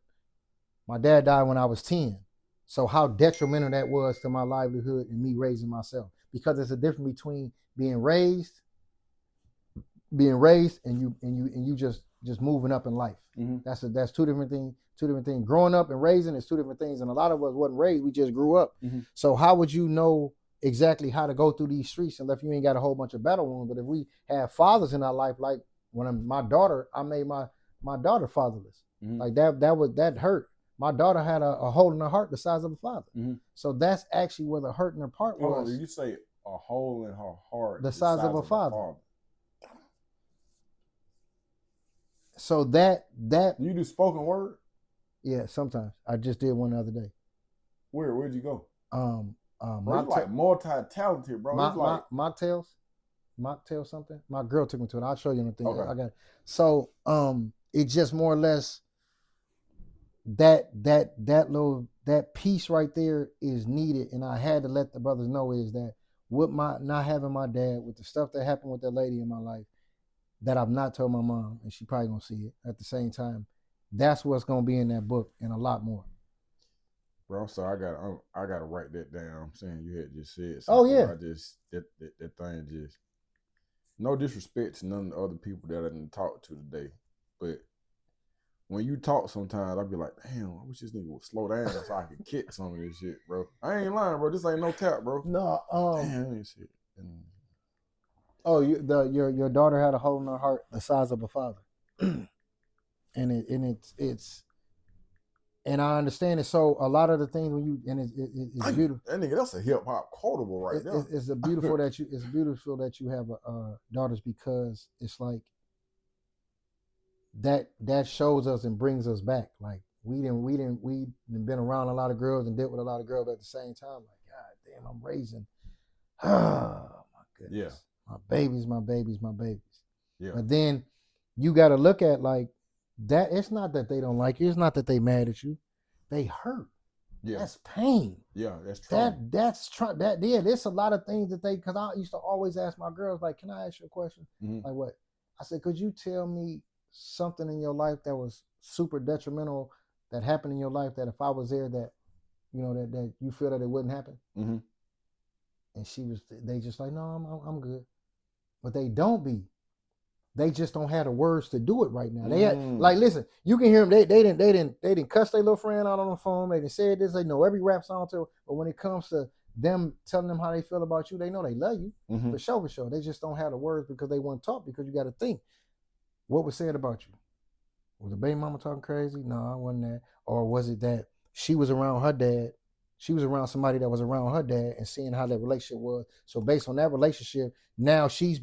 my dad died when I was 10. So how detrimental that was to my livelihood and me raising myself, because there's a difference between being raised and you just moving up in life. Mm-hmm. That's two different things. Growing up and raising is two different things. And a lot of us wasn't raised, we just grew up. Mm-hmm. So how would you know exactly how to go through these streets unless you ain't got a whole bunch of battle wounds? But if we have fathers in our life, like when my daughter, I made my daughter fatherless. Mm-hmm. Like that hurt. My daughter had a hole in her heart the size of a father. Mm-hmm. So that's actually where the hurt in her part was. Hold on, you say a hole in her heart the size of a father. So that you do spoken word? Yeah, sometimes. I just did one the other day. Where'd you go? Bro, like multi-talented, bro. Mocktail something. My girl took me to it. I'll show you the thing. Okay. I got it. So it's just more or less that piece right there is needed, and I had to let the brothers know is that with my not having my dad, with the stuff that happened with that lady in my life, that I've not told my mom, and she probably gonna see it at the same time. That's what's gonna be in that book and a lot more. Bro, so I gotta write that down. I'm saying you had just said something. Oh yeah. I just that thing just, no disrespect to none of the other people that I didn't talk to today, but when you talk sometimes I be like, damn, I wish this nigga would slow down so I could kick some of this shit, bro. I ain't lying, bro. This ain't no tap, bro. No, damn, this shit. Oh, your daughter had a hole in her heart the size of a father, and it's And I understand it. So a lot of the things when you and it's beautiful. That nigga, that's a hip hop quotable right there. It's beautiful that you have daughters, because it's like that shows us and brings us back. Like we been around a lot of girls and dealt with a lot of girls at the same time. Like, God damn, I'm raising. Oh my goodness. Yeah. My babies. Yeah. But then you got to look at like that. It's not that they don't like you. It's not that they mad at you. They hurt. Yeah. That's pain. Yeah, that's trauma. There's a lot of things that because I used to always ask my girls, like, can I ask you a question? Mm-hmm. Like what? I said, could you tell me something in your life that was super detrimental that happened in your life that if I was there that, you know, that you feel that it wouldn't happen? Mm-hmm. And they just like, no, I'm good. But they don't be. They just don't have the words to do it right now. They like, listen, you can hear them. They didn't cuss their little friend out on the phone. They didn't say this. They know every rap song too. But when it comes to them telling them how they feel about you, they know they love you. Mm-hmm. For sure. They just don't have the words because they want to talk, because you got to think what was said about you. Was the baby mama talking crazy? No, I wasn't that. Or was it that she was around her dad? She was around somebody that was around her dad and seeing how that relationship was. So based on that relationship, now she's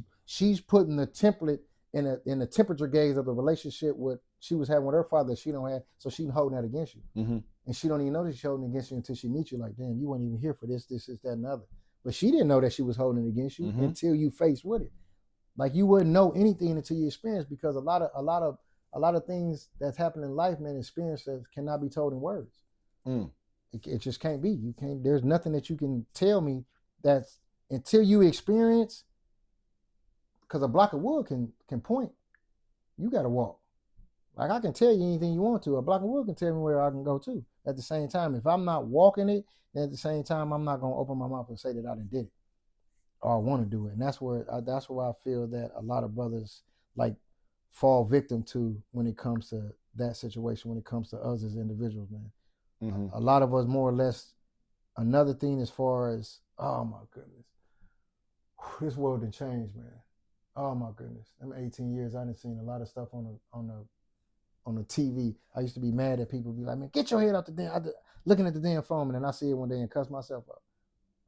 putting the template in the temperature gauge of the relationship what she was having with her father that she don't have, so she's holding that against you. Mm-hmm. And she don't even know that she's holding it against you until she meets you. Like, damn, you weren't even here for this, that, and the other. But she didn't know that she was holding it against you. Mm-hmm. Until you faced with it. Like, you wouldn't know anything until you experience, because a lot of things that's happened in life, man, experiences cannot be told in words. It just can't be. You can't. There's nothing that you can tell me that's until you experience. Because a block of wood can point. You got to walk. Like, I can tell you anything you want to. A block of wood can tell me where I can go to. At the same time, if I'm not walking it, then at the same time, I'm not going to open my mouth and say that I done did it or I want to do it. And that's where I feel that a lot of brothers like fall victim to when it comes to that situation, when it comes to us as individuals, man. Mm-hmm. A lot of us, more or less. Another thing as far as, oh my goodness, this world done changed, man. Oh my goodness! I'm 18 years. I done seen a lot of stuff on the TV. I used to be mad at people. Be like, man, get your head out the damn. Looking at the damn phone, and then I see it one day and cuss myself up.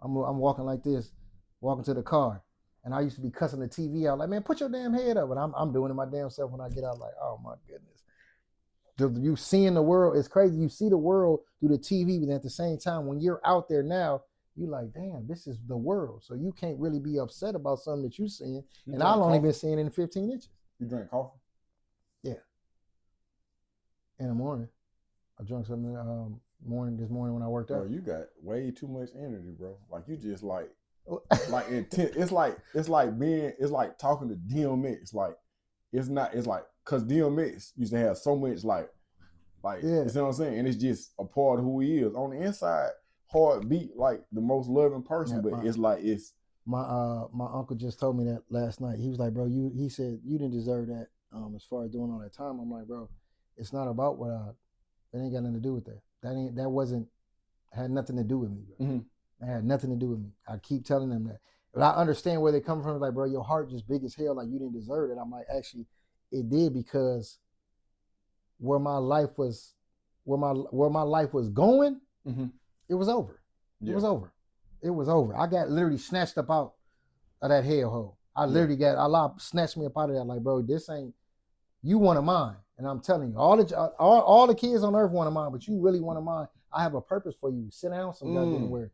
I'm walking like this, walking to the car, and I used to be cussing the TV out. Like, man, put your damn head up. But I'm doing it my damn self when I get out. Like, oh my goodness. You seeing the world is crazy. You see the world through the TV, but at the same time, when you're out there now, you like, damn, this is the world. So you can't really be upset about something that you're seeing. And I've only been seeing it in 15 inches. You drink coffee? Yeah. In the morning. I drank something this morning when I worked out. Bro, you got way too much energy, bro. Like, you just like intense. It's like talking to DMX. Like, it's like, cause DMX used to have so much like, yeah. You see what I'm saying? And it's just a part of who he is. On the inside, hard beat, like the most loving person, yeah, but it's my uncle just told me that last night. He was like, bro, he said you didn't deserve that as far as doing all that time. I'm like, bro, it's not about it ain't got nothing to do with that. Had nothing to do with me, bro. Mm-hmm. It had nothing to do with me. I keep telling them that. But I understand where they come from. Like, bro, your heart just big as hell, like you didn't deserve it. I'm like, actually, it did, because where my life was going, mm-hmm. It was over. Yeah. It was over. I got literally snatched up out of that hellhole. I literally got Allah snatched me up out of that. Like, bro, this ain't you one of mine. And I'm telling you, all the kids on earth one of mine, but you really one of mine. I have a purpose for you. Sit down some goddamn where.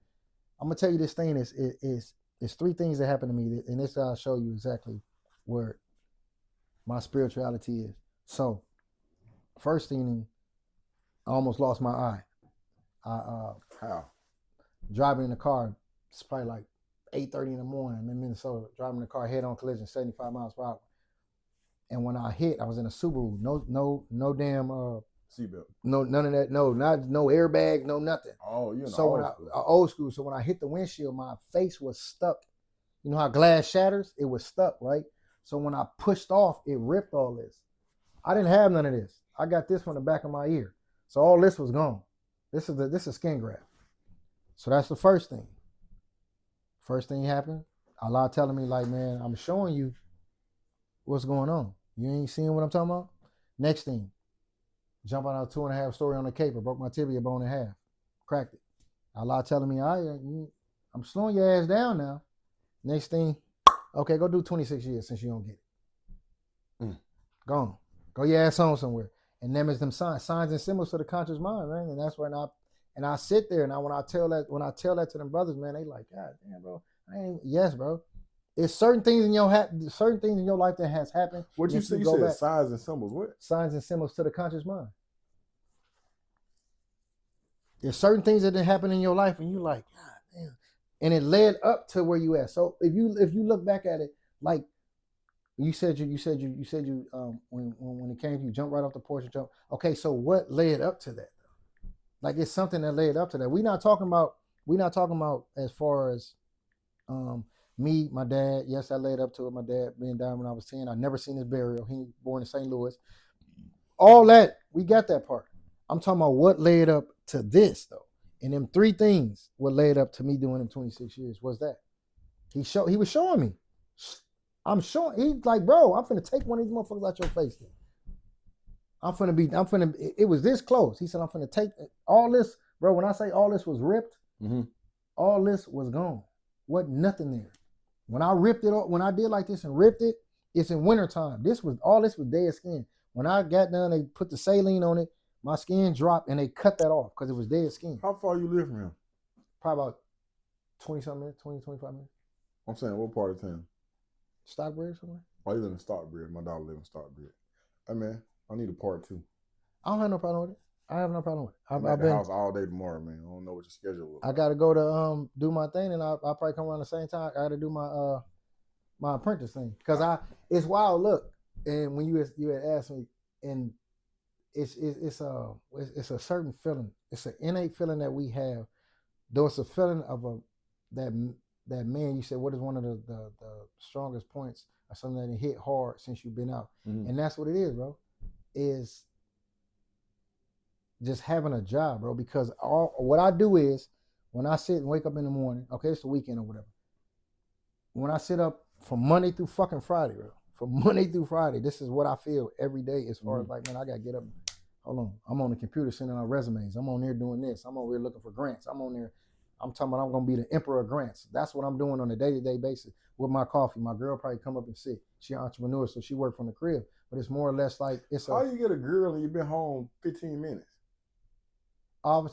I'm gonna tell you this thing is three things that happened to me, and this I'll show you exactly where my spirituality is. So, first thing, I almost lost my eye. How? Driving in the car, it's probably like 8:30 in the morning. I'm in Minnesota, driving the car head-on collision, 75 miles per hour. And when I hit, I was in a Subaru. No damn seatbelt. No, none of that. No airbag, no nothing. Oh, you know. So old school. So when I hit the windshield, my face was stuck. You know how glass shatters? It was stuck, right? So when I pushed off, it ripped all this. I didn't have none of this. I got this from the back of my ear. So all this was gone. This is skin graft. So that's the first thing. First thing happened, Allah telling me, like, man, I'm showing you what's going on. You ain't seeing what I'm talking about? Next thing, jumping out 2.5 story on the cape, broke my tibia bone in half, cracked it. Allah telling me, I'm slowing your ass down now. Next thing, okay, go do 26 years since you don't get it. Go your ass on somewhere. And them is them signs and symbols to the conscious mind, man. And that's when I sit there and when I tell that to them brothers, man, they like, God damn, bro. Yes, bro. It's certain things in your life that has happened. What you say? You said signs and symbols. What? Signs and symbols to the conscious mind. There's certain things that didn't happen in your life, and you like, God damn, and it led up to where you at. So if you look back at it, like you said, when it came to you, jump right off the porch and jump. Okay, so what led up to that? Like it's something that led up to that. We're not talking about as far as me, my dad. Yes, I led up to it. My dad being down when I was 10. I never seen his burial. He was born in St. Louis. All that, we got that part. I'm talking about what led up to this though. And them 3 things what led up to me doing them 26 years was that. He was showing me. I'm showing, he's like, bro, I'm finna take one of these motherfuckers out your face. It was this close. He said, I'm finna take all this, bro. When I say all this was ripped, all this was gone. Wasn't nothing there. When I ripped it, when I did like this and ripped it, it's in wintertime. All this was dead skin. When I got done, they put the saline on it, my skin dropped and they cut that off because it was dead skin. How far you live from him? Probably about 20-something minutes, 20, 25 minutes. I'm saying, what part of town? Stockbridge somewhere? Oh, you live in Stockbridge. My daughter live in Stockbridge. Hey, man, I need a part 2. I don't have no problem with it. I have no problem with it. I'm at the house all day tomorrow, man. I don't know what your schedule is. I got to go to do my thing, and I'll probably come around the same time. I got to do my my apprentice thing because it's wild. Look, and when you had asked me, and it's a certain feeling. It's an innate feeling that we have. Though it's a feeling of that man. You said, what is one of the strongest points or something that hit hard since you've been out, and that's what it is, bro. Is just having a job, bro, because what I do is when I sit and wake up in the morning, okay, it's the weekend or whatever. When I sit up from Monday through fucking Friday, bro, from Monday through Friday, this is what I feel every day as far as like, man, I got to get up. Hold on. I'm on the computer sending out resumes. I'm on there doing this. I'm over here looking for grants. I'm on there. I'm talking about I'm going to be the emperor of grants. That's what I'm doing on a day-to-day basis with my coffee. My girl probably come up and sit. She an entrepreneur, so she work from the crib. But it's more or less like How you get a girl and you've been home 15 minutes? I've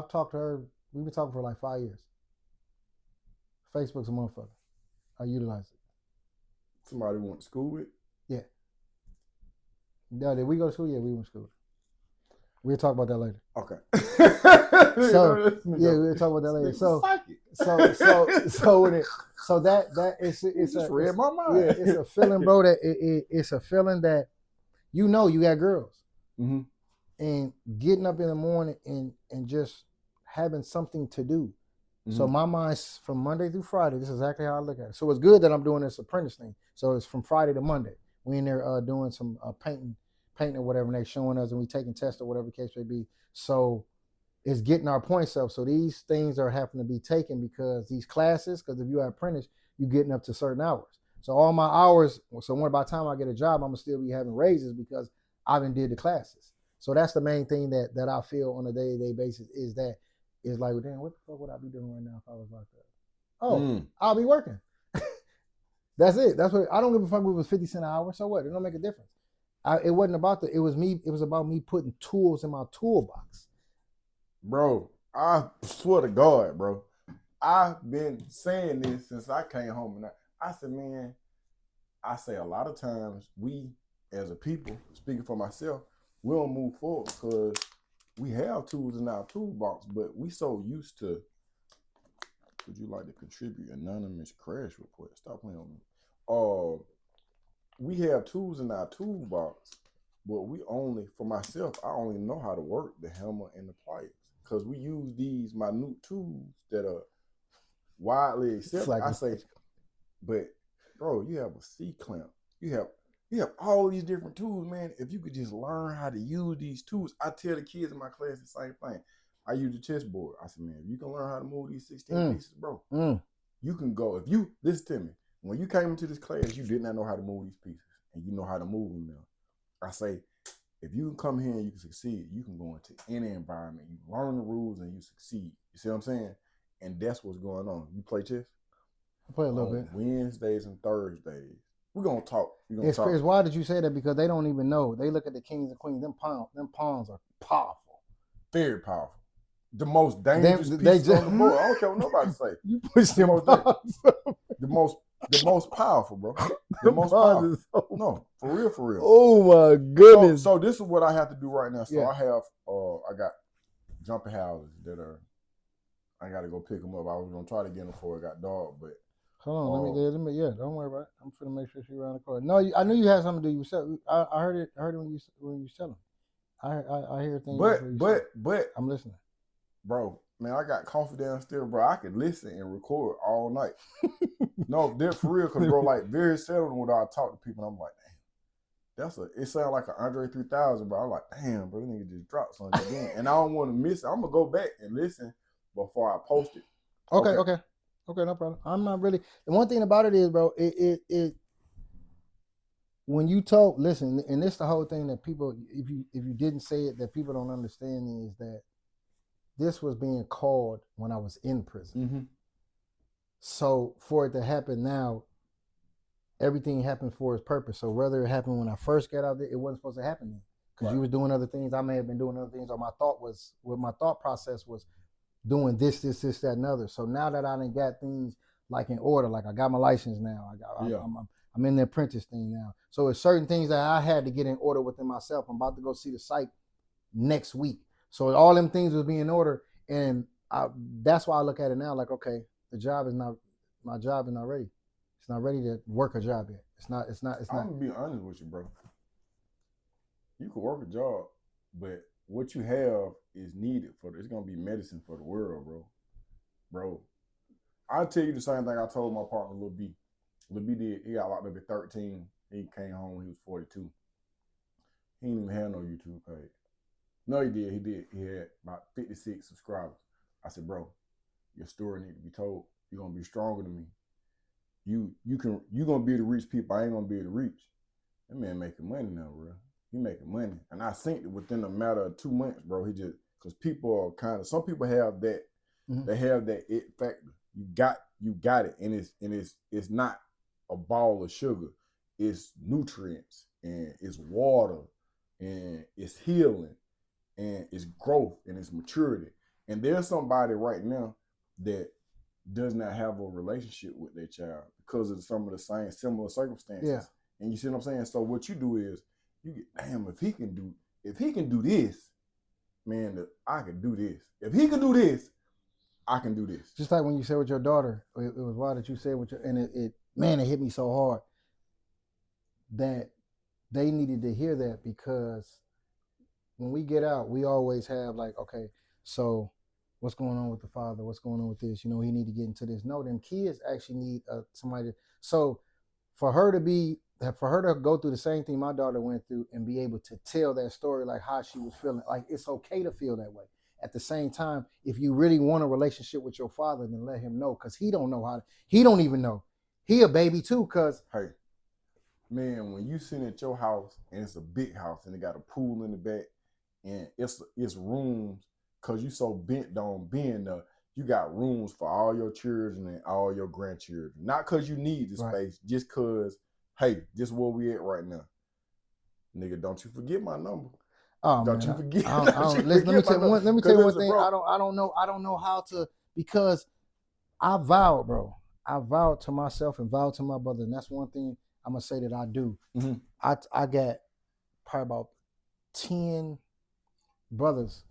talked to her. We've been talking for like 5 years. Facebook's a motherfucker. I utilize it. Somebody went to school with? Yeah. Did we go to school? Yeah, we went to school. We'll talk about that later. Okay. We'll talk about that later. It's just read my mind. Yeah, it's a feeling, bro. That it's a feeling that you got girls. Mm-hmm. And getting up in the morning and just having something to do. Mm-hmm. So my mind's from Monday through Friday. This is exactly how I look at it. So it's good that I'm doing this apprentice thing. So it's from Friday to Monday. We in there doing some painting or whatever, and they showing us, and we taking tests or whatever the case may be. So it's getting our points up. So these things are having to be taken because these classes, because if you're an apprentice, you're getting up to certain hours. So all my hours, so by the time I get a job, I'm going to still be having raises because I haven't did the classes. So that's the main thing that I feel on a day-to-day basis is like, well, damn, what the fuck would I be doing right now if I was like that? Oh, I'll be working. That's it. That's what I don't give a fuck if it was 50 cents an hour. So what? It don't make a difference. It wasn't about it was me. It was about me putting tools in my toolbox. Bro, I swear to God, bro. I've been saying this since I came home, and I said, man, I say a lot of times we as a people, speaking for myself, we don't move forward because we have tools in our toolbox, but we so used to. Would you like to contribute anonymous crash report? Stop playing on me. We have tools in our toolbox, but for myself, I only know how to work the hammer and the pliers because we use these minute tools that are widely accepted. Like I say, but bro, you have a C-clamp. You have all these different tools, man. If you could just learn how to use these tools, I tell the kids in my class the same thing. I use the chessboard. I said, man, if you can learn how to move these 16 pieces, bro, you can go. If you, listen to me, when you came into this class, you did not know how to move these pieces, and you know how to move them now. I say, if you can come here and you can succeed, you can go into any environment. You learn the rules and you succeed. You see what I'm saying? And that's what's going on. You play chess? I play a little bit. Wednesdays and Thursdays. We're gonna talk. It's crazy. Why did you say that? Because they don't even know. They look at the kings and queens. Them pawns are powerful. Very powerful. The most dangerous pieces on the board. I don't care what nobody say. You push them pawns. The most powerful, bro. The most powerful. No, for real. Oh my goodness. So this is what I have to do right now. So yeah. I got jumping houses that are. I got to go pick them up. I was gonna try to get them before it got dark, but. Hold on, let me. Yeah, don't worry about it. I'm finna make sure she's around the corner. No, I knew you had something to do. You said I heard it when you was telling. I hear things. But I'm listening, bro. Man, I got coffee downstairs, bro. I could listen and record all night. No, they're for real, cause bro, like very seldom when I talk to people, I'm like, damn, it sounds like an Andre 3000, bro. I'm like, damn, bro, this nigga just dropped something again, and I don't want to miss it. I'm gonna go back and listen before I post it. Okay, no problem. I'm not really. The one thing about it is, bro, it when you talk, listen, and this the whole thing that people, if you didn't say it, that people don't understand is that this was being called when I was in prison. Mm-hmm. So for it to happen now, everything happened for its purpose. So whether it happened when I first got out there, it wasn't supposed to happen then, because you was doing other things. I may have been doing other things, or my thought process was doing this, that, and other. So now that I done got things like in order, like I got my license now, I'm in the apprentice thing now. So it's certain things that I had to get in order within myself. I'm about to go see the site next week. So all them things was being in order, and that's why I look at it now like, okay, my job is not ready. It's not ready to work a job yet. It's not. I'm gonna be honest with you, bro. You can work a job, but what you have is needed it's gonna be medicine for the world, bro. I'll tell you the same thing I told my partner Lil B. Lil B he got locked up at 13. He came home when he was 42. He didn't even have no YouTube page. No, he did. He had about 56 subscribers. I said, bro, your story need to be told. You're gonna be stronger than me. You gonna be able to reach people I ain't gonna be able to reach. That man making money now, bro. He making money. And I think that within a matter of 2 months, bro, because people are some people have that, they have that it factor. You got it. And it's not a ball of sugar. It's nutrients and it's water and it's healing and it's growth and it's maturity. And there's somebody right now that does not have a relationship with their child because of some of the same similar circumstances. Yeah. And you see what I'm saying? So what you do is you get, damn, if he can do this, man, I can do this. If he can do this, I can do this. Just like when you said with your daughter, it was wild that you said with and it hit me so hard that they needed to hear that, because when we get out, we always have like, okay, so what's going on with the father? What's going on with this? He need to get into this. No, them kids actually need somebody. So for her to go through the same thing my daughter went through and be able to tell that story, like how she was feeling, like it's okay to feel that way. At the same time, if you really want a relationship with your father, then let him know, because he don't even know. He a baby too, because hey, man, when you sit at your house and it's a big house and it got a pool in the back and it's rooms, because you so bent on being there, you got rooms for all your children and all your grandchildren. Not because you need the space, just because, hey, this is where we at right now. Nigga, don't you forget my number. Oh, don't man, you forget. Let me tell you one thing. I don't know how to, because I vowed, bro. I vowed to myself and vowed to my brother, and that's one thing I'm gonna say that I do. Mm-hmm. I got probably about 10 brothers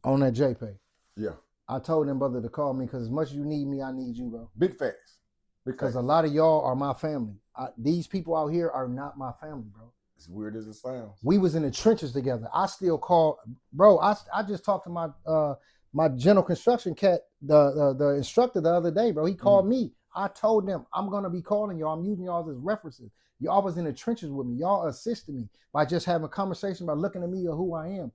on that JPay. Yeah. I told them brother to call me, because as much as you need me, I need you, bro. Big facts. Because a lot of y'all are my family. These people out here are not my family, bro. As weird as it sounds. We was in the trenches together. I still call, bro. I just talked to my general construction cat, the instructor the other day, bro. He called me. I told them I'm gonna be calling y'all. I'm using y'all as references. Y'all was in the trenches with me. Y'all assisted me by just having a conversation, by looking at me or who I am.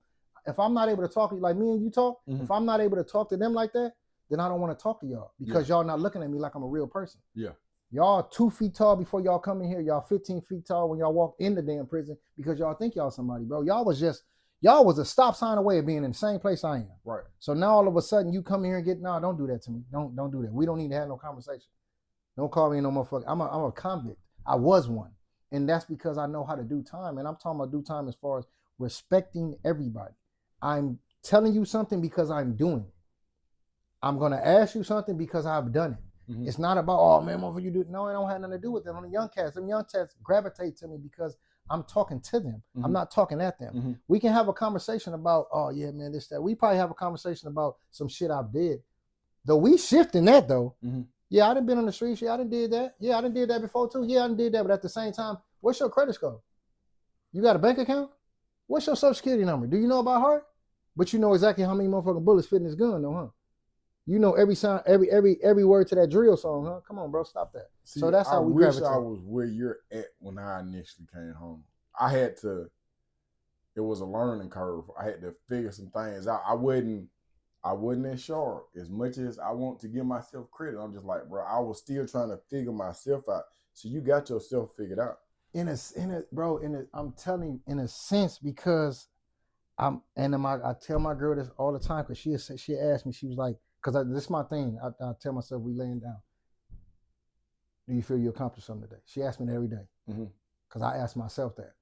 If I'm not able to talk to you like me and you talk, if I'm not able to talk to them like that, then I don't want to talk to y'all, because y'all not looking at me like I'm a real person. Yeah. Y'all 2 feet tall before y'all come in here. Y'all 15 feet tall when y'all walk in the damn prison because y'all think y'all somebody, bro. Y'all was a stop sign away of being in the same place I am. Right. So now all of a sudden you come here and get, no, don't do that to me. Don't do that. We don't need to have no conversation. Don't call me no motherfucker. I'm a convict. I was one. And that's because I know how to do time. And I'm talking about do time as far as respecting everybody. I'm telling you something because I'm doing it. I'm going to ask you something because I've done it. Mm-hmm. It's not about, oh man, what you do? No, it don't have nothing to do with them. On the young cats, them young cats gravitate to me because I'm talking to them. Mm-hmm. I'm not talking at them. Mm-hmm. We can have a conversation about, oh yeah, man, this, that. We probably have a conversation about some shit I've did. Though we shifting that though. Mm-hmm. Yeah, I done been on the streets. Yeah, I done did that. Yeah, I done did that before too. Yeah, I done did that. But at the same time, what's your credit score? You got a bank account? What's your social security number? Do you know about heart? But you know exactly how many motherfucking bullets fit in this gun though, huh? You know every sound, every word to that drill song, huh? Come on, bro, stop that. See, so that's how we gravitate. I was where you're at when I initially came home. It was a learning curve. I had to figure some things out. I wasn't as sharp as much as I want to give myself credit. I'm just like, bro, I was still trying to figure myself out. So you got yourself figured out. I'm telling you, in a sense, because I tell my girl this all the time because she asked me, she was like, because this is my thing. I tell myself we laying down. Do you feel you accomplished something today? She asked me that every day. Because I ask myself that.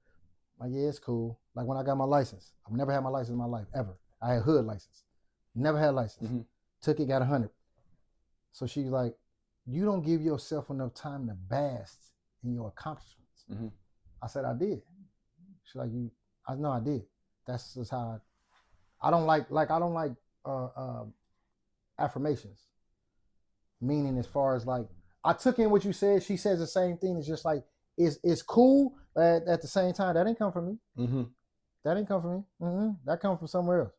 Like, yeah, it's cool. Like when I got my license, I've never had my license in my life, ever. I had hood license. Never had license. Took it, got 100. So she's like, you don't give yourself enough time to bask in your accomplishments. I said, I did. She's like, I know I did. That's just how I don't like affirmations. Meaning as far as like, I took in what you said. She says the same thing. It's just like, it's cool, but at the same time, that ain't come from me. That ain't come from me. That come from somewhere else.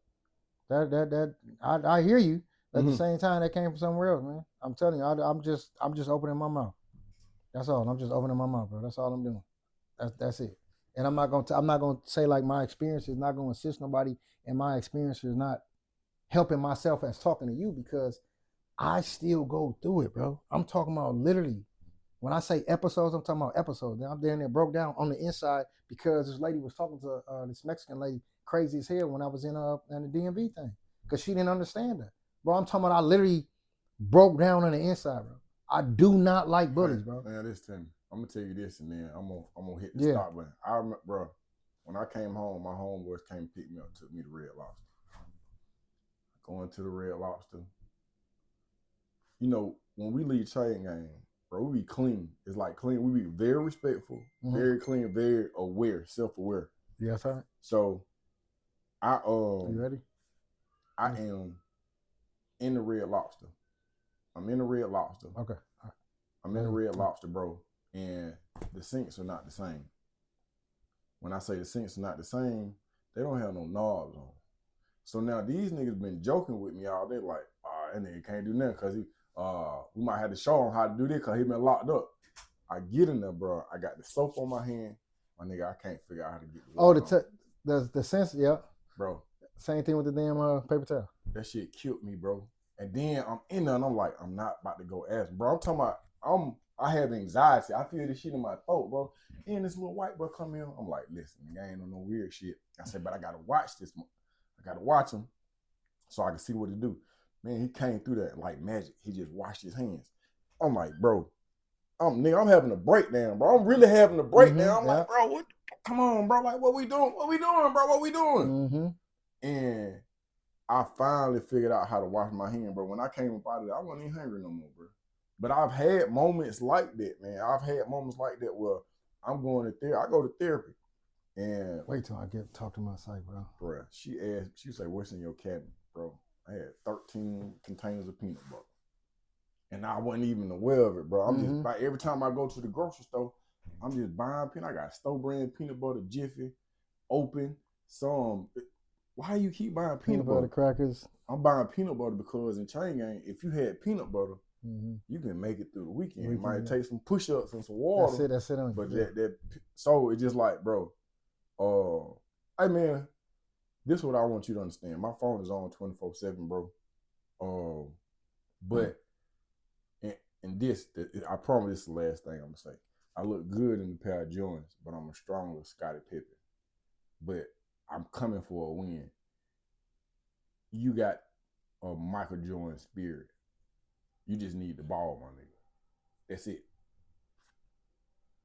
I hear you. But at the same time, that came from somewhere else, man. I'm telling you, I'm just opening my mouth. That's all. I'm just opening my mouth, bro. That's all I'm doing. That's it. And I'm not gonna say like my experience is not gonna assist nobody, and my experience is not helping myself as talking to you because I still go through it, bro. I'm talking about literally. When I say episodes, I'm talking about episodes. I'm down there broke down on the inside because this lady was talking to this Mexican lady crazy as hell when I was in the DMV thing because she didn't understand that. Bro, I'm talking about I literally broke down on the inside, bro. I do not like bullies, bro. Man, listen, I'm gonna tell you this, and then I'm gonna hit the stop button. I remember, bro, when I came home, my homeboys came and picked me up, took me to Red Lobster. Going to the Red Lobster. You know, when we leave chain gang, bro, we be clean. It's like clean. We be very respectful, very clean, very aware, self-aware. Yes, sir. So, you ready? I am in the Red Lobster. I'm in the Red Lobster. Okay. I'm in the Red Lobster, bro, and the sinks are not the same. When I say the sinks are not the same, they don't have no knobs on. So now these niggas been joking with me all day, like, that nigga can't do nothing because we might have to show him how to do this because he been locked up. I get in there, bro. I got the soap on my hand. My nigga, I can't figure out how to get the sense, yeah. Bro. Same thing with the damn paper towel. That shit killed me, bro. And then I'm in there and I'm like, I'm not about to go ask. Bro, I'm talking about, I have anxiety. I feel this shit in my throat, bro. And this little white boy come in. I'm like, listen, I ain't on no weird shit. I said, but I gotta watch this. I gotta watch him so I can see what to do. Man, he came through that like magic. He just washed his hands. I'm like, bro, I'm having a breakdown, bro. I'm really having a breakdown. I'm like, bro, what? Come on, bro. Like, what we doing? What we doing, bro? What we doing? And I finally figured out how to wash my hand, bro. When I came up out of it, I wasn't even hungry no more, bro. But I've had moments like that, man. I've had moments like that where I'm going to therapy. I go to therapy. And wait till I get talk to my site, bro. Bro, she said, what's in your cabinet, bro? I had 13 containers of peanut butter. And I wasn't even aware of it, bro. I'm just, like, every time I go to the grocery store, I'm just buying peanut. I got store brand peanut butter, Jiffy, Open, some. Why you keep buying peanut butter? Crackers. I'm buying peanut butter because in chain gang, if you had peanut butter, you can make it through the weekend. It might take some push-ups and some water. That's it. But so it's just like, bro, hey man, this is what I want you to understand. My phone is on 24/7, bro. But And this, I promise this is the last thing I'm gonna say. I look good in the pair of Jordans, but I'm a stronger Scottie Pippen. But I'm coming for a win. You got a Michael Jordan spirit. You just need the ball, my nigga. That's it.